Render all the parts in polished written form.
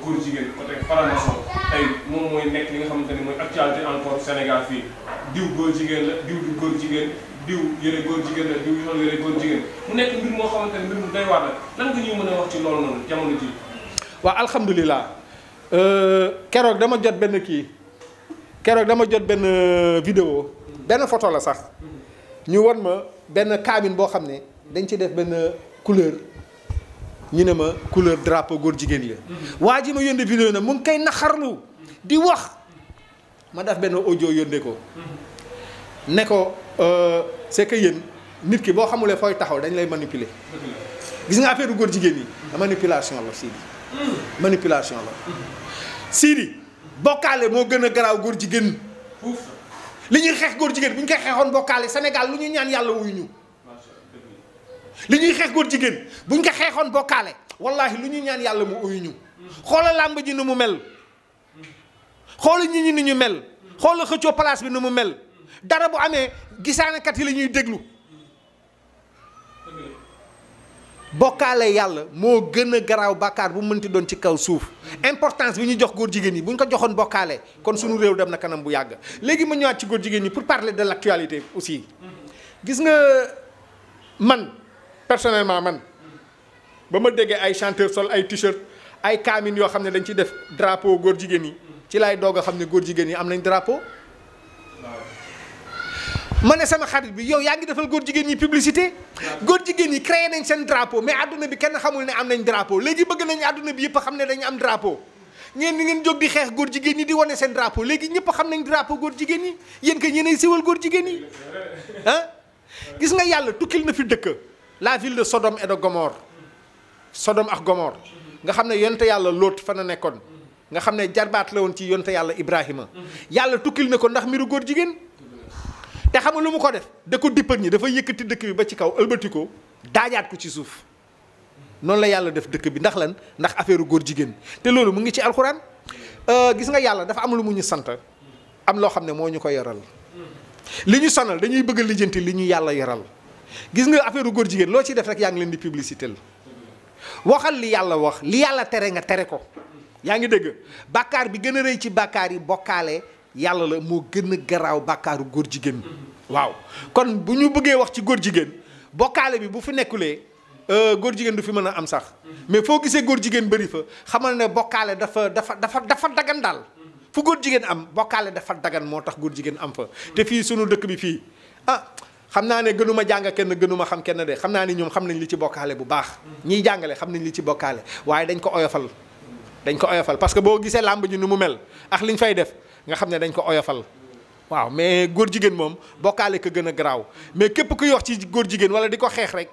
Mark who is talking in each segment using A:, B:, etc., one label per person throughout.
A: góor jigéen côté franc-maçon tey moom mooy nekk li nga xamante ni mooy actualité encore Sénégal fii diw góor jigéen la diw du góor jigéen diw yëre góor jigéen la diw sol yëre góor jigéen mu nekk mbir moo xamante ni mbir mu doy waar la lan nga ñuy mën a wax ci loolu noonu jamono ji.
B: waaw alhamdulilah keroog dama jot benn vidéo benn photo la sax ñu wan ma benn cabine boo xam ne dañ ci def benn couleur ñu ne ma couleur drapeau góor jigéen la. waa ji ma yónnee vidéo na mu ngi koy naxarlu di wax ma def benn audio yónnee ko ne ko c'est que yéen nit ki boo xamulee fooy taxaw dañ lay manipuler gis nga affaire góor jigéen yi manipulation la Sidi manipulation la Sidi bokkaale moo gën a garaaw góor jigéen li ñuy xeex góor jigéen bu ñu koy xeexoon bokkaale Sénégal lu ñu ñaan yàlla wuyu ñu li ñuy xeex góor jigéen bu ñu ko xeexoon bokkaale wallaahi lu ñu ñaan yàlla mu uyu ñu xoola làmb ji ni mu mel xoola nit ñi ni ñu mel xoola xëccoo place bi ni mu mel dara bu amee gisaanekat yi la ñuy déglu bokkaale yàlla moo gën a garaaw bàkkaar bu mënti doon ci kaw suuf importance bi ñu jox góor jigéen yi bu ñu ko joxoon bokkaale kon suñu réew dem na kanam bu yàgg léegi ma ñëwaat ci góor jigéen ñi pour parler de l'actualité aussi gis nga man personnellement man ba ma déggee ay chanteur sol ay t-shirt ay kaamine yoo xam ne dañ ci def drapeau góor jigéen yi ci laay doog a xam ne góor jigéen yi am nañ drapeau ma ne sama xarit bi yow yaa ngi defal góor jigéen ñi publicité góor jigéen ñi créé nañ seen drapeau mais adduna bi kenn xamul ne am nañ drapeau léegi bëgg nañ adduna bi yëpp xam ne dañu am drapeau ngeen ni ngeen jóg di xeex góor jigéen ñi di wane seen drapeau léegi ñëpp xam nañ drapeau góor jigéen ñi yéen kay ñeneen siwal góor jigéen ñi ah gis nga yàlla tukkil na fi dëkk la ville de Sodome et de Gomorrhe Sodome ak Gomorrhe nga xam ne yonte yàlla Lóot fa na nekkoon nga xam ne jarbaat la woon ci yonte yàlla Ibrahima yàlla tukkil na ko ndax mbiru góor jigéen te xam nga lu mu ko def da ko dippat ñi dafa yëkkati dëkk bi ba ci kaw ëlbati ko daajaat ko ci suuf noonu la yàlla def dëkk bi ndax lan ndax affaire góor jigéen te loolu mu ngi ci alxuraan gis nga yàlla dafa am lu mu ñu sant am loo xam ne moo ñu ko yoral li ñu sonal dañuy bëgg a lijjanti li ñu yàlla yoral gis nga affaire góor jigéen loo ciy def rek yaa ngi leen di publicité la waxal li yàlla wax li yàlla tere nga tere ko yaa ngi dégg bàkkaar bi gën a rëy ci bàkkaar yi bokkaale yàlla la moo gën a garaaw bàkkaaru góor jigéen waaw kon bu ñu bëggee wax ci góor jigéen bokkaale bi bu fi nekkulee góor jigéen du fi mën a am sax mais foo gisee góor jigéen bëri fa xamal ne bokkaale dafa dagan daal fu góor jigéen am bokkaale dafa dagan moo tax góor jigéen am fa te fii sunu dëkk bi fii xam naa ne gënuma jàng kenn gënuma xam kenn de xam naa ni ñoom xam nañ li ci bokkaale bu baax ñiy jàngale xam nañ li ci bokkaale waaye dañ ko oyofal parce que boo gisee làmb ji ni mu mel ak liñ fay def nga xam ne dañ ko oyofal waaw mais góor jigéen moom bokkaale ko gën a garaaw mais képp kuy wax ci góor jigéen wala di ko xeex rek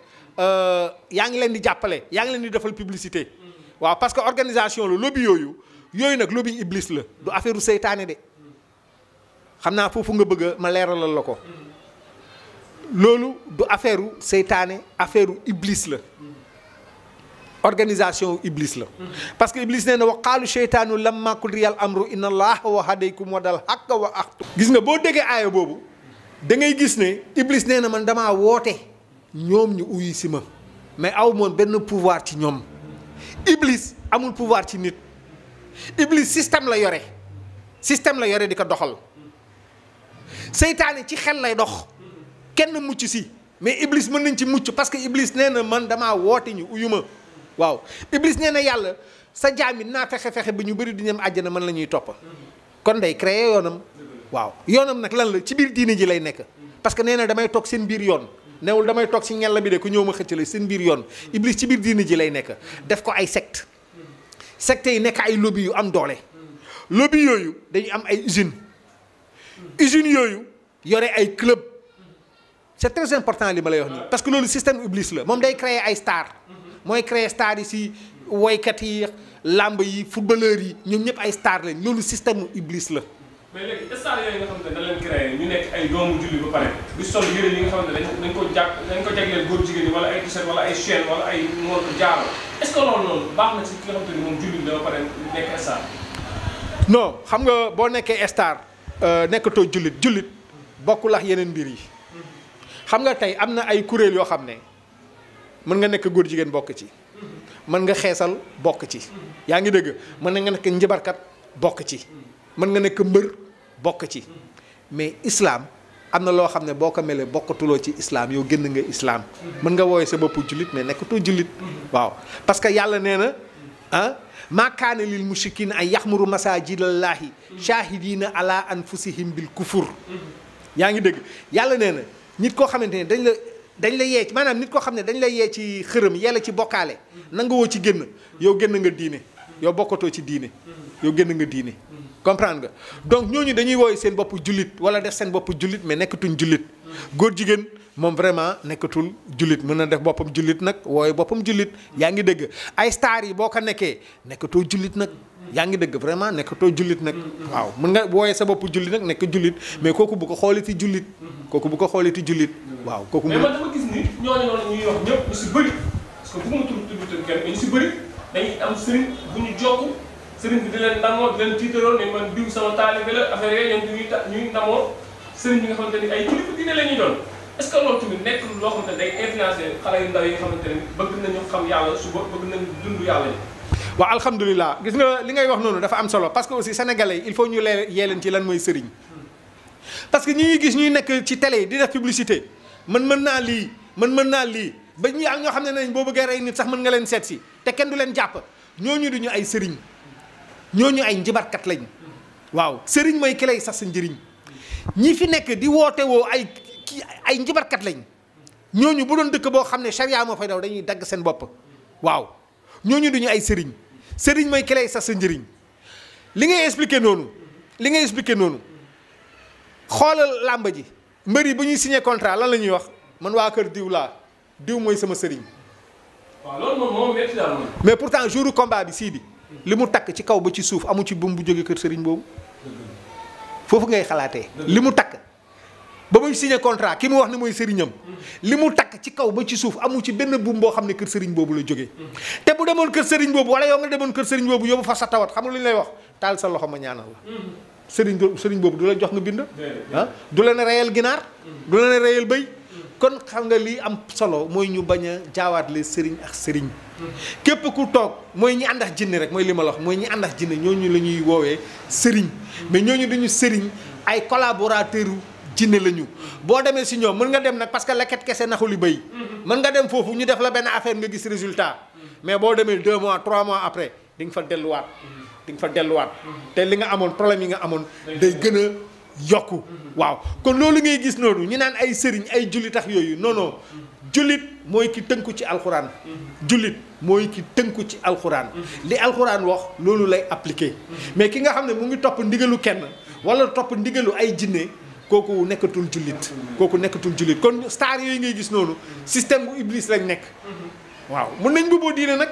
B: yaa ngi leen di jàppale yaa ngi leen di defal publicité waaw parce que organisation la lobby yooyu nag lobby iblis la du affaire u seytaane de xam naa foofu nga bëgg ma leeralal la ko loolu du affaire u seytaane affaire u iblis la organisation iblis la parce que iblis nee na wa qaalu sheytaanu lamma qudiyal amru inna allaha wa'adaykum wa'dal haqqa wa axtu gis nga boo déggee aaya boobu da ngay gis ne iblis nee na man damaa woote ñoom ñu uyu si ma mais aw moon benn pouvoir ci ñoom iblis amul pouvoir ci nit iblis système la yore di ko doxal seytaane ci xel lay dox kenn mucc si mais iblis mën nañ ci mucc parce que iblis nee na man damaa woote ñu uyu ma waaw iblis nee na yàlla sa jaam yi naa fexe ba ñu bëri di ñam àjjana man la ñuy topp kon day créer yoonam waaw yoonam nag lan la ci biir diine ji lay nekk parce que nee na damay toog seen biir yoon newul damay toog si ñella bi de ku ñëw ma xëcc la seen biir yoon iblis ci biir diine ji lay nekk def ko ay secte yi nekk ay lobby yu am doole lobby yooyu dañu am ay usines yooyu yore ay club c'est très important li ma lay wax nii parce que loolu système iblis la moom day créer ay star mooy créer star yi si woykat yi làmb yi footballeurs yi ñoom ñëpp ay star lañ loolu système iblis la.
A: mais léegi star yooyu nga xamante ne dañ leen créé ñu nekk ay doomu julli ba pare di sol yére yi nga xamante ne dañ ko jagleel góor jigéen ñi wala ay t-shirt wala ay chaîne wala ay montre jaaro est-ce que loolu noonu baax na ci ki nga xamante ni moom julli la ba pare nekk star.
B: non xam nga boo nekkee star nekkatoo jullit bokkul ak yeneen mbir yi xam nga tey am na ay kuréel yoo xam ne mën nga nekk góor jigéen bokk ci mën nga xeesal bokk ci yaa ngi dëgg mën nga nekk njabarkat bokk ci mën nga nekk mbër bokk ci mais islam am na loo xam ne boo ko melee bokkatuloo ci islam yow génn nga islam mën nga wooye sa bopp jullit mais nekkatoo jullit waaw parce que yàlla nee na ah maa kaana lil mushrikiina an yaxmuru masaajidallaahi shaahidiina ala anfusihim bil kufur yaa ngi dëgg yàlla nee na nit koo xamante ne dañ la yee maanaam nit koo xam ne dañ la yee ci xërëm yella ci bokkaale nanga woo ci génn yow génn nga diine yow bokkatoo ci diine yow génn nga diine comprendre nga donc ñooñu dañuy wooye seen bopp jullit wala def seen bopp jullit mais nekkatuñ jullit góor jigéen moom vraiment nekkatul jullit mën na def boppam jullit nag wooye boppam jullit yaa ngi dëgg ay star yi boo ko nekkee nekkatoo jullit nag yaa ngi dëgg vraiment nekkatoo jullit nag waaw mën nga wooye sa bopp jullit nag nekk jullit mais kooku bu ko xooliti jullit kooku bu ko xooliti jullit waaw kooku
A: mais man dama gis ni ñooñu noonu ñuy wax ñëpp ñu si bëri parce que bu ma tudd kenn mais ñu si bëri dañuy am sëriñ bu ñu jokk sëriñ bi di leen ndamoo di leen tiitaroo ne man diw sama taalibe la affaire yooyu ñoom ñuy ndamoo sëriñ bi nga xamante ni ay kilifa diine la ñuy doon est-ce que loolu tamit nekk loo xamante ne day influencer xale yu ndaw yi nga xamante ne bëgg nañu xam yàlla suba bëgg nañu dund yàlla yi.
B: waaw alhamdulilah gis nga li ngay wax noonu dafa am solo parce que aussi sénégalais yi il faut ñu yee leen ci lan mooy sëriñ parce que ñi ñuy gis ñuy nekk ci télé yi di def publicité mën naa lii mën naa lii ba ñi ak ñoo xam ne nañ boo bëggee rey nit sax mën nga leen seet si te kenn du leen jàpp ñooñu duñu ay sëriñ ñooñu ay njibarkat lañ waaw sëriñ mooy ki lay sax sa njëriñ ñi fi nekk di woote woo ay njibarkat lañ ñooñu bu doon dëkk boo xam ne charia moo fay daw dañuy dagg seen bopp waaw ñooñu duñu ay sëriñ sëriñ mooy ki lay sax sa njëriñ li ngay expliquer noonu xoolal làmb ji mbër yi bu ñuy signé contrat lan la ñuy wax man waa kër diw laa diw mooy sama sëriñ.
A: waaw loolu moom métti daal moom.
B: mais pourtant jouru combat bi sii di li mu takk ci kaw ba ci suuf amu ci buum bu jógee kër sëriñ boobu foofu ngay xalaatee. li mu takk ba muy signé contrat ki mu wax ne mooy sëriñam li mu takk ci kaw ba ci suuf amu ci benn buum boo xam ne kër sëriñ boobu la jógee. te bu demoon kër sëriñ boobu wala yow nga demoon kër sëriñ boobu yóbbu fa sa tawat xam nga lu ñu lay wax taal sa loxo ma ñaanal la. sëriñ boobu du la jox nga bind. ah du la ne reyal ginaar. du la ne reyal bëy. kon xam nga lii am solo mooy ñu bañ a jaawaatle sëriñ ak sëriñ. képp ku toog mooy ñi àndax jinne rek mooy li ma la wax mooy ñi àndax jinne ñooñu la ñuy woowee sëriñ mais ñooñu duñu sëriñ ay collaborateur jinne la ñu. boo demee si ñoom mën nga dem nag parce que leket kese naxuli bëy. mën nga dem foofu ñu def la benn affaire nga gis résultat. mais boo demee 2 mois 3 mois après di nga fa delluwaat. te li nga amoon problème yi nga amoon day gën a yokku. waaw kon loolu ngay gis noonu ñu naan ay sëriñ ay jullit tax yooyu non jullit mooy ki tënku ci alxuraan. jullit mooy ki tënku ci alxuraan. li alxuraan wax loolu lay appliqué. mais ki nga xam ne mu ngi topp ndigalu kenn wala topp ndigalu ay jinne kooku nekkatul jullit kon star yooyu ngay gis noonu système bu iblis lañ nekk. waaw mun nañ bubboo diine nag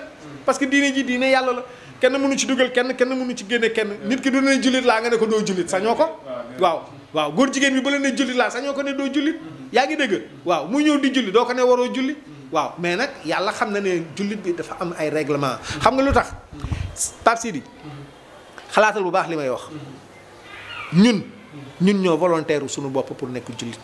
B: parce que diine ji diine yàlla la. kenn mënu ci dugal kenn mënu ci génne kenn nit ki du ne jullit laa nga ne ko doo jullit sañoo ko. waaw góor jigéen bi ba la ne jullit laa sañoo ko ne doo jullit. yaa ngi dégg waaw muy ñëw di julli doo ko ne waroo julli. waaw mais nag yàlla xam na ne jullit bi dafa am ay règlement xam nga lu tax Pape Sidi xalaatal bu baax li may wax ñun ñoo volontaire suñu bopp pour nekk jullit.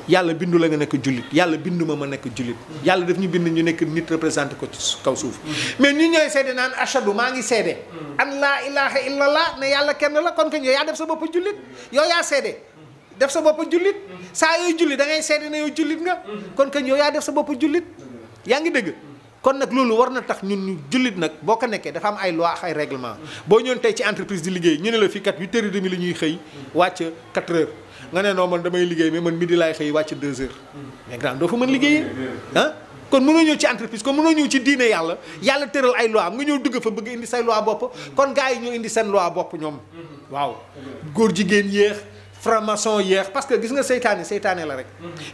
B: yàlla bindu la nga nekk jullit yàlla bindu ma nekk jullit yàlla daf ñu bind ñu nekk nit représenté ko ci kaw suuf mais ñun ñooy seede naan ashadu maa ngi seede an laa ilaha illallah ne yàlla kenn la kon que yow yaa def sa bopp jullit yow yaa seede def sa bopp jullit saa yooyu jullit da ngay seede ne yow jullit nga kon que yow yaa def sa bopp jullit yaa ngi dégg kon nag loolu war na tax ñun ñu jullit nag boo ko nekkee dafa am ay loi ak ay règlement boo ñëwoon tey ci entreprise di liggéey ñu ne la fii kat 8h30 la ñuy xëy wàcc 4h nga ne non man damay liggéey mais man midi laay xëy wàcc 2h mais grand doo fa mën liggéeyee ah kon mënoo ñëw ci entreprise kon mënoo ñëw ci diine yàlla tëral ay loi am nga ñëw dugg fa bëgg indi say loi bopp kon gars yi ñoo indi seen loi bopp ñoom waaw góor jigéen yéex franc-maçon yéex parce que gis nga seytaane la rek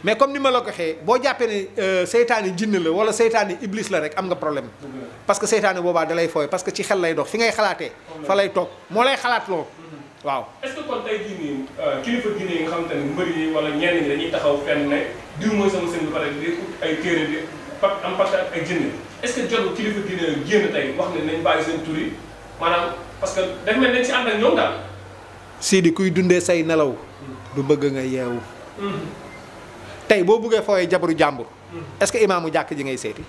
B: mais comme ni ma la ko waxee boo jàppee ne seytaane jinne la wala seytaane iblis la rek am nga problème parce que seytaane boobaa da lay fooy parce que ci xel lay dox fi ngay xalaatee fa lay toog moo lay xalaat loo waaw.
A: est-ce que kon tey jii nii kilifa diine yi nga xamante ne mbër yi wala ñenn ñi dañuy taxaw fenn ne diw mooy sama sëñ bi pare di ut ay téere di am pacte ak ay jinne est-ce que jotul kilifa diine yi génn tey wax ne nañ bàyyi seen tur yi maanaam parce que daf mel nañ ci ànd ak ñoom daal.
B: Sidi kuy dundee say nelaw du bëgg nga yeewu tey boo bëggee fooyee jabaru jàmbur est-ce que imaamu jàkk ji ngay seeti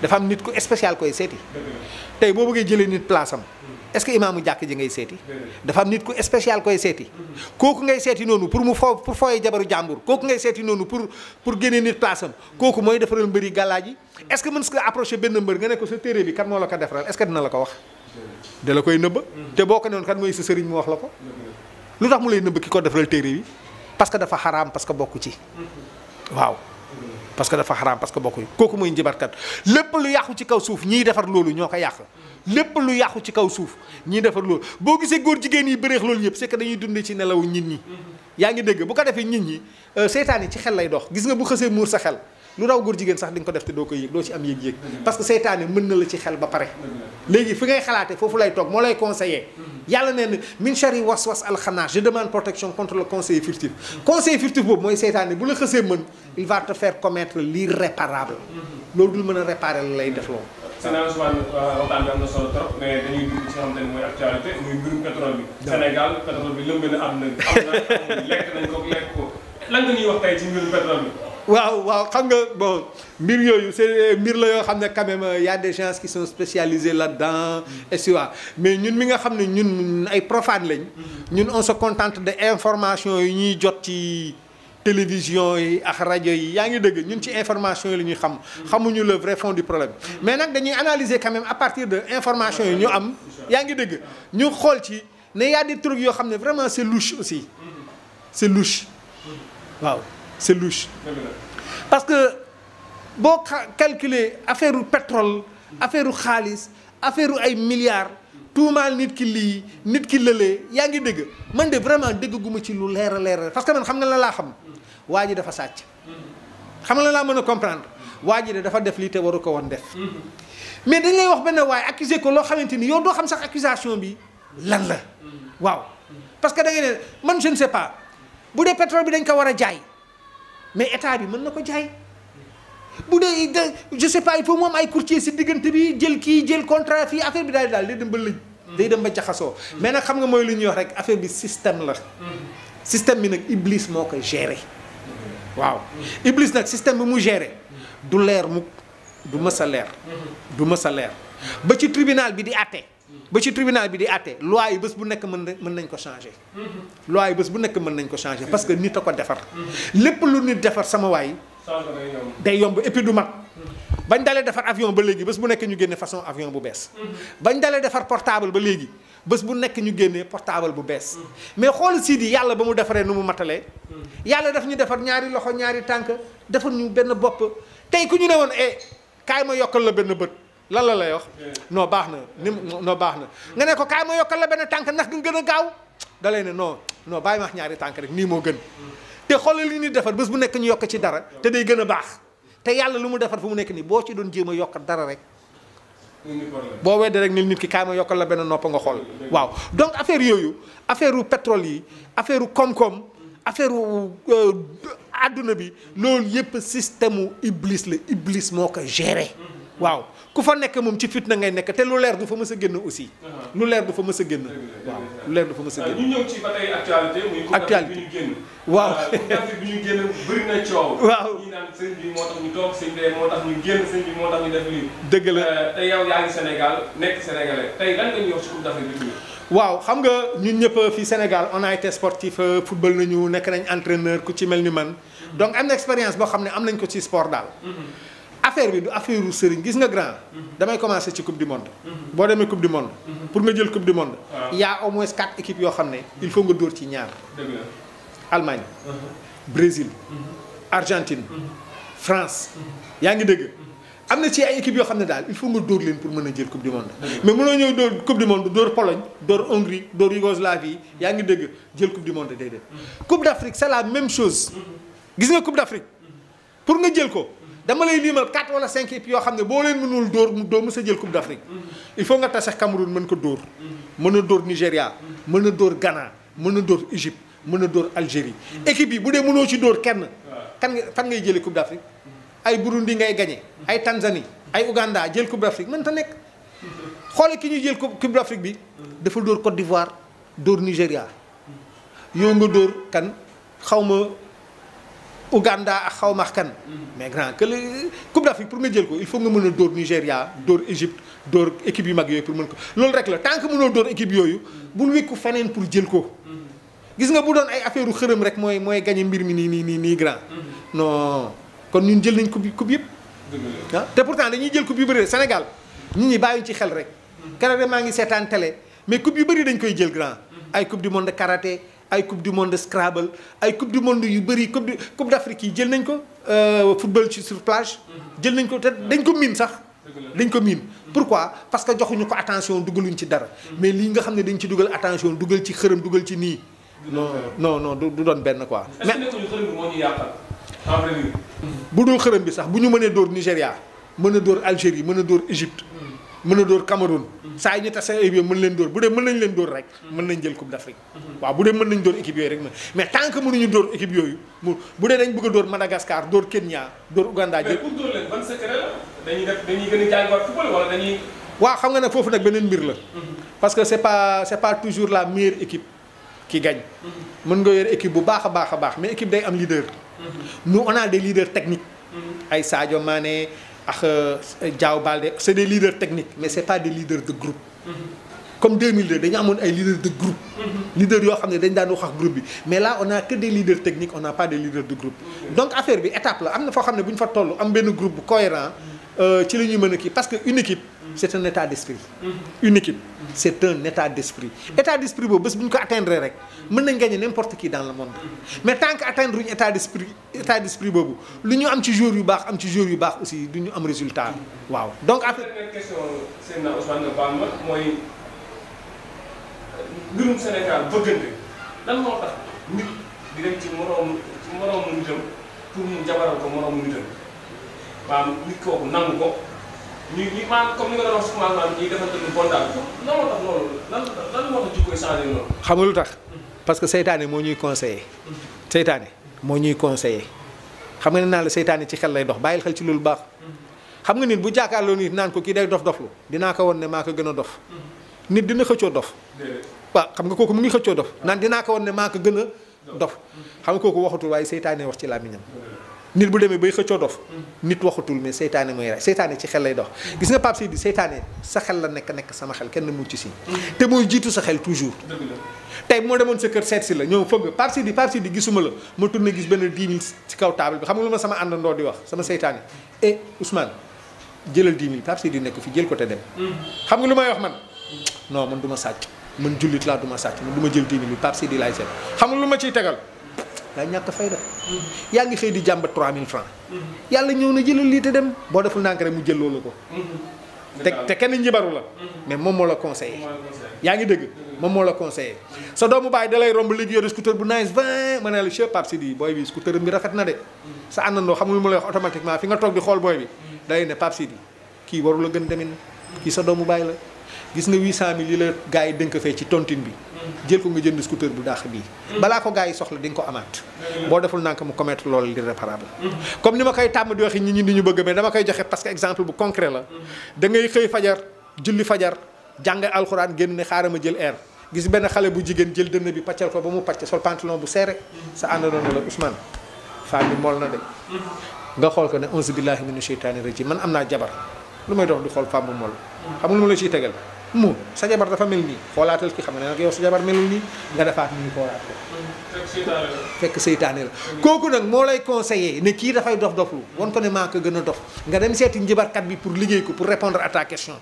B: dafa am nit ku spécial koy seeti tey boo bëggee jëlee nit place am est-ce que imaamu jàkk ji ngay seeti dafa am nit ku spécial koy seeti kooku ngay seeti noonu pour mu pour fooyee jabaru jàmbur kooku ngay seeti noonu pour génnee nit place am kooku mooy defaral mbëri gàllaa ji est-ce que mën nga approché benn mbër nga ne ko sa téere bi kan moo la ko defaral est-ce que dina la ko wax da la koy nëbb te boo ko noonu kan mooy sa sëriñ mu wax la ko lu tax mu lay nëbb ki ko defaral téere bi parce que dafa xaraam parce que bokku ci waaw parce que dafa xaraam parce que bokku ci kooku mooy njibarkat lépp lu yàqu ci kaw suuf ñiy defar loolu ñoo ko yàq lépp lu yàqu ci kaw suuf ñiy defar loolu boo gisee góor jigéen yi bëreex loolu yëpp c'est que dañuy dundee ci nelaw nit ñi yaa ngi dégg bu ko defee nit ñi seytaan yi ci xel lay dox gis nga bu xësee muur sa xel lu raw góor jigéen sax di nga ko def te doo ko yëg doo ci am yëg-yëg parce que seytaane mën na la ci xel ba pare léegi fi ngay xalaate foofu lay toog moo lay conseiller yàlla nee na min sharri waswas alxannaas je demande protection contre le conseiller furtif conseiller furtif boobu mooy seytaane bu la xësee mën il va te faire commettre l'irréparable loolu dul mën a réparer la lay def loolu
A: Sénégal Ousmane waxtaan bi am na solo trop mais dañuy dugg ci nga xamante ne mooy actualité muy mbirum pétrole bi Sénégal pétrole bi lëmbe na àdduna bi am na lekk nañ ko lekk ko lan nga ñuy wax tey ci mbirum pétrole bi
B: waaw xam nga bon mbir yooyu c'est mbir la yoo xam ne quand même y a des gens qui sont spécialisés là-dedans et cetera mais ñun mi nga xam ne ñun ay profanes lañ ñun on se contente de information yi ñuy jot ci télévision yi ak rajo yi yaa ngi dëgg ñun ci information yi la ñuy xam xamuñu le vrai fond du problème mais nag dañuy analyser quand même à partir de information yi ñu am yaa ngi dëgg ñu xool ci ne y a des trucs yoo xam ne vraiment c'est louche aussi c'est louche waaw c'est louche parce que boo calculer affaire u pétrole affaire u xaalis affaire u ay milliards tuumaal nit ki lii nit ki lëlee yaa ngi dégg man de vraiment dégguma ci lu leer a leer parce que man xam nga la laa xam waa ji dafa sàcc xam nga la laa mën a comprendre waa ji de dafa def lii te waru ko woon def mais dañ lay wax benn waaye accuser ko loo xamante ni yow doo xam sax accusation bi lan la waaw parce que da ngay ne man je ne sais pas bu dee pétrole bi dañ ko war a jaay mais état bi mën na ko jaay bu dee je sais pas il faut mu am ay courtier si diggante bi jël kii jël contrat fii affaire bi daal day dem ba lëj day dem ba jaxasoo mais nag xam nga mooy lu ñuy wax rek affaire bi système la système bi nag Iblis moo koy gérer waaw Iblis nag système bi mu gérer du leer mu du mës a leer du mës a leer ba ci tribunal bi di àtte loi yi bés bu nekk mën nañ ko changer loi yi bés bu nekk mën nañ ko changer parce que nit a ko defar lépp lu nit defar sama waay day yomb et puis du mat bañ dalee defar avion ba léegi bés bu nekk ñu génne façon avion bu bees bañ dalee defar portable ba léegi bés bu nekk ñu génnee portable bu bees mais xool Sidi yàlla ba mu defaree nu mu matalee yàlla daf ñu defar ñaari loxo ñaari tànk defar ñu benn bopp tey ku ñu ne woon kaay ma yokkal la benn bët lan la lay wax non baax na non baax na nga ne ko kaay ma yokkal la benn tànk ndax nga gën a gaaw da lay ne non bàyyi ma wax ñaari tànk rek nii moo gën te xoolal li ñuy defar bés bu nekk ñu yokk ci dara te day gën a baax te yàlla lu mu defar fu mu nekk nii boo ci doon jéem a yokk dara rek boo weddee rek ni nit ki kaay ma yokkal la benn nopp nga xool waaw donc affaire yooyu affaire u pétrole yi affaire u koom-koom affaire u adduna bi loolu yëpp système u Iblis la Iblis moo ko géré waaw ku fa nekk moom ci fitna ngay nekk te lu leer du fa mës a génn aussi lu leer du fa mës a génn waaw lu leer du fa mës a génn
A: ñu ñëw ci ba tey actualité muy
B: actualité
A: bi ñu génn
B: waaw
A: bi ñu génn bëri na coow
B: waaw
A: ñi naan sëñ bi moo tax ñu toog sëñ bi moo tax ñu génn sëñ bi moo tax ñu def lii
B: dëgg la
A: te yow yaa ngi Sénégal nekk Sénégalais tey lan nga ñuy wax ci Coupe d'Afrique bi
B: waaw xam nga ñun ñëpp fii Sénégal on a été sportif football nañu nekk nañ entraîneur ku ci mel ni man donc am na expérience boo xam ne am nañ ko ci sport daal affaire bi du affaire u sëriñ gis nga grand damay commencer ci coupe du monde boo demee coupe du monde pour nga jël coupe du monde il y a au moins 4 équipes yoo xam ne il faut nga dóor ci ñaar Allemagne Brésil Argentine France yaa ngi dégg am na ci ay équipes yoo xam ne daal il faut nga dóor leen pour mën a jël coupe du monde mais mënoo ñëw dóor coupe du monde dóor Pologne dóor Hongrie dóor Yougoslavie yaa ngi dégg jël coupe du monde déedéet coupe d'Afrique c'est la même chose gis nga coupe d'Afrique pour nga jël ko dama lay limal 4 wala 5 équipes yoo xam ne boo leen mënul dóor doo mës a jël coupe d'Afrique il faut nga tase Cameroun mën ko dóor mën a dóor Nigéria mën a dóor Ghana mën a dóor Égypte mën a dóor Algérie équipe yi bu dee mënoo ci dóor kenn fan ngay jëlee coupe d'Afrique ay Burundi ngay gagné ay Tanzanie ay Ouganda jël coupe d'Afrique mën ta nekk xoole ki ñuy jël coupe d'Afrique bi dafa dóor Côte d'Ivoire dóor Nigéria yow nga dóor kan xaw ma Ouganda ak xaw ma kan. mais grand que Coupe d'Afrique pour nga jël ko il faut nga mën a dóor Nigéria dóor Égypte dóor équipe yu mag yooyu pour mën ko loolu rek la tant que mënoo dóor équipe yooyu bul wékku feneen pour jël ko. gis nga bu doon ay affaire u xërëm rek mooy gagné mbir mi nii grand. non kon ñun jël nañ coupe yëpp. ah te pourtant dañuy jël coupe yu bëri Sénégal nit ñi bàyyiñ ci xel rek. keroog maa ngi seetaan télé mais coupe yu bëri dañ koy jël grand ay coupe du monde de karaté. ay coupe du monde Scrabble ay coupe du monde yu bëri coupe d'Afrique yi jël nañ ko football ci sur plage jël nañ ko te dañ ko miin sax dañ ko miin pourquoi parce que joxuñu ko attention dugaluñ ci dara mais lii nga xam ne dañ ci dugal attention dugal ci xërëm dugal ci nii non du doon benn quoi mais
A: xërëm bi moo ñu yàqal en vrai
B: bu dul xërëm bi sax bu ñu mënee dóor Nigéria mën a dóor Algérie mën a dóor Égypte mën a dóor Cameroun saa yi ñu tase ay mën leen dóor bu dee mën nañ leen dóor rek mën nañ jël coupe d'Afrique waaw bu dee mën nañ dóor équipe yooyu rek mais tant que mënuñu dóor équipe yooyu bu dee dañ bëgg a dóor Madagascar dóor Kenya dóor Ouganda jël.
A: mais pour dóor leen ban secret la dañuy gën a jàngiwaat football wala dañuy.
B: waaw xam nga nag foofu nag beneen mbir la. parce que c'est pas toujours la meilleure équipe qui gagne. mën nga yor équipe bu baax a baax mais équipe day am leader. nous on a des leaders techniques. ay Sadio Mané. ak Diao Baldé c'est des leaders techniques mais c'est pas des leaders de groupe. comme 2002 dañu amoon ay leaders de groupe. leaders yoo xam ne dañ daan wax ak groupe bi mais là on a que des leaders techniques on n'a pas des leaders de groupe. donc affaire bi étape la am na foo xam ne bu ñu fa toll am benn groupe bu cohérent ci la ñuy mën a kii parce que une équipe c'est un état d'esprit. une équipe c'est un état d'esprit. état d'esprit boobu bés bu ñu ko atteindre rek mën nañ gagner n'importe qui dans le monde mais tant que atteindre uñu état d'esprit boobu lu ñu am ci joueurs yu baax am ci joueurs yu baax aussi du ñu am résultat waaw donc affaire.
A: beneen question seen Ousmane Ba mooy mbirum Sénégal bëggante lan moo tax nit di dem ci moroomu nitam pour mu jabaral ko moroomu nitam maanaam nit kooku nangu ko ñu maanaam comme ni nga doon wax maanaam ñuy defante lu bon daal lan moo tax loolu lan moo tax jikkoy changé noonu.
B: xam nga lu tax parce que seytaane moo ñuy conseiller. seytaane moo ñuy conseiller xam nga ne naa la seytaane ci xel lay dox bàyyil xel ci loolu baax. xam nga nit bu jàkkaarloo nit naan ko kii day dof-doflu dinaa ko won ne maa ko gën a dof. nit dina xëccoo dof. waaw xam nga kooku mu ngi xëccoo dof naan dinaa ko won ne maa ko gën a dof. xam nga kooku waxatul waaye seytaane wax ci làmmiñam. nit bu demee bay xëccoo dof nit waxatul mais seytaane mooy rey seytaane ci xel lay dox gis nga Pape Seydi seytaane sa xel la nekk sama xel kenn mucc ci si te mooy jiitu sa xel toujours tey moo demoon sa kër seet si la ñëw fëgg Pape Seydi gisuma la ma tourné gis benn 10 000 ci kaw table bi xam nga lu ma sama àndandoo di wax sama seytaane Ousmane jëlal 10 000 Pape Seydi nekk fi jël ko te dem xam nga lu may wax man non man du ma sàcc man jullit laa du ma sàcc man du ma jël 10 000 bi Pape Seydi laay seet xam nga lu ma ciy tegal daa ñàkk fayda yaa ngi xëy di jàmbat 3000 francs yàlla ñëw na jëlal lii te dem boo deful ndànk rek mu jël loolu ko te kenn njibaru la mais moom moo la conseillé yaa ngi dëgg moom moo la conseillé sa doomu baay da lay romb léegi yore scooter bu nice 20 ma ne la chef Pape Seydi booy bi scooter bi rafet na de sa àndandoo xam nga lu ma lay wax automatiquement fi nga toog di xool booy bi day ne Pape Seydi kii waru la gën demin kii sa doomu baay la gis nga 800000 yi la gars yi dënk fee ci tontine bi jël ko nga jënd scooter bu daax bii balaa ko gars yi soxla di nga ko amaat boo deful nanka mu commettre loolu l'irréparable comme ni ma koy tàmm di waxi ñi di ñu bëgg mais dama koy joxe parce que exemple bu concret la da ngay xëy fajar julli fajar jàng alxuraan génn ne xaaral ma jël air gis benn xale bu jigéen jël dënn bi paccal ko ba mu pacc sol pantalon bu serré sa àndandoon la Ousmane femme bi mool na de nga xool ko ne auzu billahi mina sheytaani rajim man am naa jabar lu may dox di xool femme bu mool xam nga lu ma la ciy tegal mu sa jabar dafa mel nii xoolaatal ki xam ne nag yow sa jabar melul nii nga defaat nii xoolaat ko fekk seytaane la kooku nag moo lay conseiller ne kii dafay dof-doflu wan ko ne maa ko gën a dof nga dem seeti njibarkat bi pour liggéey ko pour répondre à ta question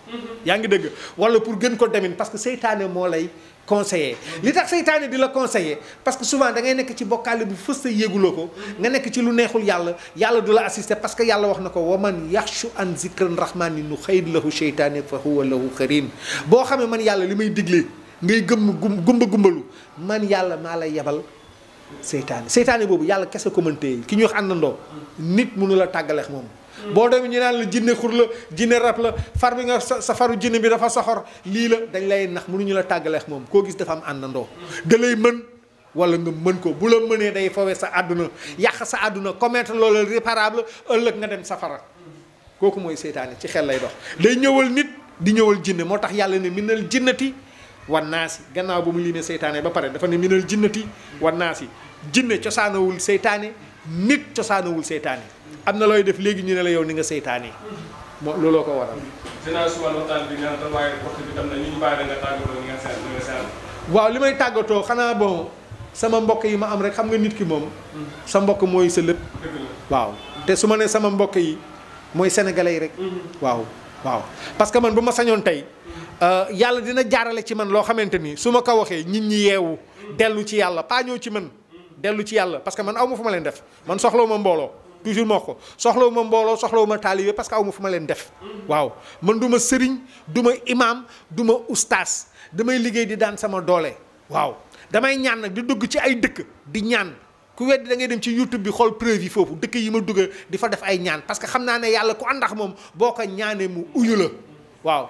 B: yaa ngi dëgg wala pour gën ko demin parce que seytaane moo lay conseiller li tax seytaane di la conseiller parce que souvent da ngay nekk ci bokkaale bu fës sa yéeguloo ko nga nekk ci lu neexul yàlla du la assister parce que yàlla wax na ko waman yaxshu an zikran rahmani nu xayd lahu seytaane fa huwa lahu xarin boo xamee man yàlla li may diglee ngay gumbalu man yàlla maa lay yebal seytaane boobu yàlla kese ko mën téye ki ñuy wax àndandoo nit mënu la tàggaleex moom boo demee ñu naan la jinne xur la jinne rab la far bi nga sa faru jinne bi dafa soxor lii la dañ lay nax mënuñu la tàggaleex moom koo gis dafa am àndandoo da lay mën wala nga mën ko bu la mënee day fawee sa àdduna yàq sa àdduna commettre loolu réparable ëllëg nga dem safara kooku mooy seytaane ci xel lay dox day ñëwal nit di ñëwal jinne moo tax yàlla ne minal jinnati wan naasi gannaaw ba mu limee seytaane ba pare dafa ne minal jinnati wan naasi jinne cosaanawul seytaane nit cosaanawul seytaane am na looy def léegi ñu ne la yow ni nga seytaane moo looloo ko waral.
A: dinaa suba waxtaan bi ñaan waaye waxtu bi tam na ñu bàyyi nga tàggatoo nga seet.
B: waaw li may tàggatoo xanaa bon sama mbokk yi ma am rek xam nga nit ki moom sa mbokk mooy sa lépp. waaw te su ma nee sama mbokk yi mooy sénégalais yi rek. waaw parce que man bu ma sañoon tey yàlla dina jaarale ci man loo xamante ni su ma ko waxee nit ñi yeewu dellu ci yàlla pas ñëw ci man dellu ci yàlla parce que man aw ma fu ma leen def man soxlawu ma mbooloo toujours moo ko soxlawu ma mbooloo soxlawu ma taalibe parce que aw ma fu ma leen def. waaw man du ma sëriñ du ma imaam du ma ustaas damay liggéey di daan sama doole. waaw damay ñaan nag di dugg ci ay dëkk di ñaan ku weddi da ngay dem ci YouTube bi xool preuve yi foofu dëkk yi ma dugg di fa def ay ñaan parce que xam naa ne yàlla ku àndax moom boo ko ñaanee mu uyu la waaw.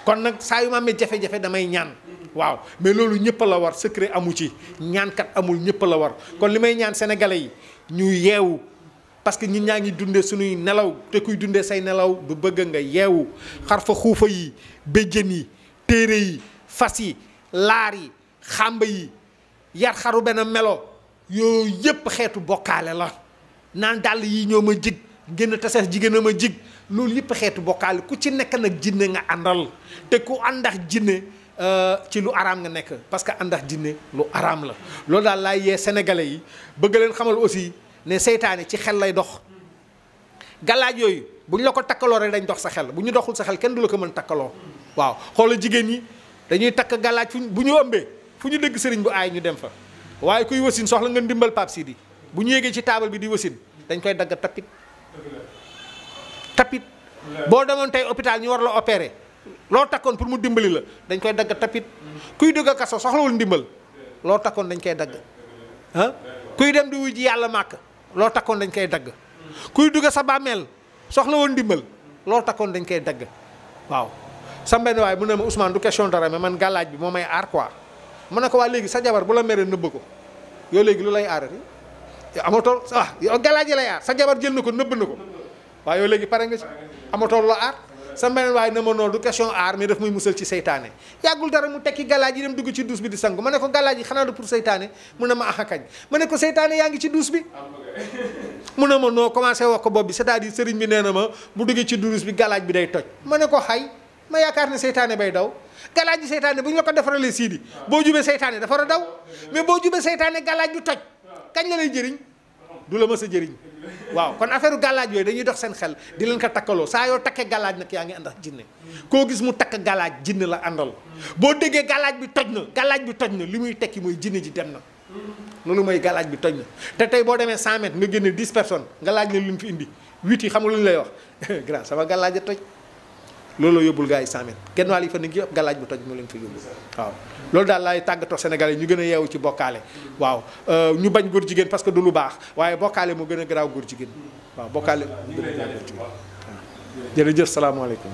B: kon nag saa yu ma amee jafe-jafe damay ñaan waaw mais loolu ñëpp la war secret amu ci ñaankat amul ñëpp la war kon li may ñaan sénégalais yi ñu yeewu parce que ñun ñaa ngi dundee suñuy nelaw te kuy dundee say nelaw du bëgg nga yeewu xar fa xuufa yi béjjën yi téere yi fas yi laar yi xàmba yi yar xaru benn melo yooyu yëpp xeetu bokkaale la naan dàll yi ñoo ma jig génn tasees jigéen a ma jig loolu yëpp xeetu bokkaale ku ci nekk nag jinne nga àndal te ku àndax jinne ci lu araam nga nekk parce que àndax jinne lu araam la loolu daal laay yee sénégalais yi bëgg leen xamal aussi ne seytaane ci xel lay dox galaaj yooyu bu ñu la ko takkaloo rek dañ dox sa xel bu ñu doxul sa xel kenn du la ko mën takkaloo waaw xoola jigéen ñi dañuy takk galaaj fu bu ñu ëmbee fu ñu dégg sëriñ bu aay ñu dem fa waaye kuy wasin soxla nga ndimbal Pape Sidi bu ñu yéegee ci taabal bi di wasin dañ koy dagg tapit boo demoon tey hôpital ñu war la opérer loo takkoon pour mu dimbali la dañ koy dagg tapit kuy dugg a kaso soxlawul ndimbal loo takkoon dañ koy dagg kuy dem di wuy ji yàlla màkk loo takkoon dañ koy dagg kuy dugg sa bàmmeel soxlawul ndimbal loo takkoon dañ koy dagg waaw sa benn waay mu ne ma Ousmane du question dara mais man gàllaaj bi moo may aar quoi mu ne ko waa léegi sa jabar bu la meree nëbb ko yow léegi lu lay aarati amatoo yow gàllaaj yi lay aar sa jabar jël na ko nëbb na ko waaw yow léegi pare nga ci amatoo la aar sa beneen waaye na ma noonu du question aar mais daf muy musal ci seytaane yàggul dara mu tekki galaaj yi dem dugg ci duus bi di sangu ma ne ko galaaj yi xanaa du pour seytaane mu ne ma axakañ ma ne ko seytaane yaa ngi ci duus bi mu ne ma noo commencé wax ko bopp bi c'est-à-dire sëriñ bi nee na ma bu duggee ci duus bi galaaj bi day toj ma ne ko xay ma yaakaar ne seytaane bay daw galaaj bi seytaane bu ñu la ko defaralee siidi boo jubee seytaane dafa war a daw mais boo jubee seytaane galaaj bi toj kañ la lay jëriñ du la mës a jëriñ waaw kon affaire galaaj yooyu dañuy dox seen xel di leen ko takkaloo saa yoo takkee galaaj nag yaa ngi ànd ak jinne koo gis mu takk galaaj jinne la àndal boo déggee galaaj bi toj na li muy tekki mooy jinne ji dem na loolu mooy galaaj bi toj na te tey boo demee 100 mètres nga génne 10 personnes nga laaj leen lu ñu fi indi 8 yi xam nga lu ñu lay wax grand sama galaaj a toj loolu la yóbbul gars yi 100 mètres genn wàll yi fa nekk yëpp galaaj bu toj moo leen fa yóbbu waaw loolu daal laay tàggatoo Sénégalais ñu gën a yeewu ci bokkaale waaw ñu bañ góor jigéen parce que du lu baax waaye bokkaale moo gën a garaaw góor jigéen waaw bokkaale mu gën a garaaw góor jigéen waaw jërëjëf salaamaaleykum